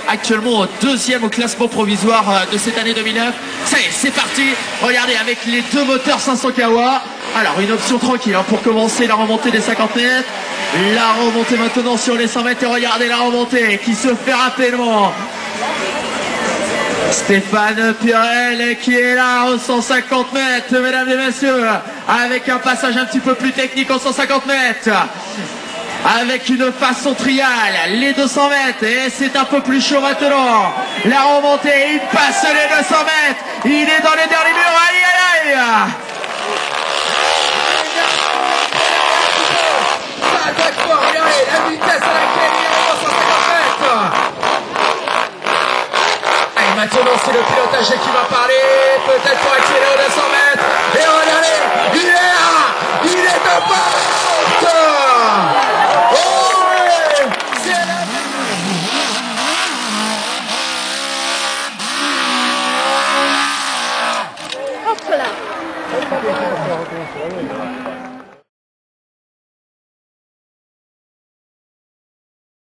Actuellement au deuxième au classement provisoire de cette année 2009. Ça y est, c'est parti. Regardez avec les deux moteurs 500 kW. Alors une option tranquille hein, pour commencer la remontée des 50 mètres. La remontée maintenant sur les 100 mètres et regardez la remontée qui se fait rapidement. Stéphane Pirel qui est là aux 150 mètres, mesdames et messieurs, avec un passage un petit peu plus technique aux 150 mètres. Avec une façon triale, les 200 mètres, et c'est un peu plus chaud maintenant. La remontée, il passe les 200 mètres, il est dans les derniers murs, aïe aïe aïe. Ça doit être fort, regardez la vitesse à laquelle il est aux 150 mètres. Et maintenant c'est le pilotage qui va parler, peut-être pour accélérer aux 200 mètres. Et regardez, il est là, il est de porte. Hop là.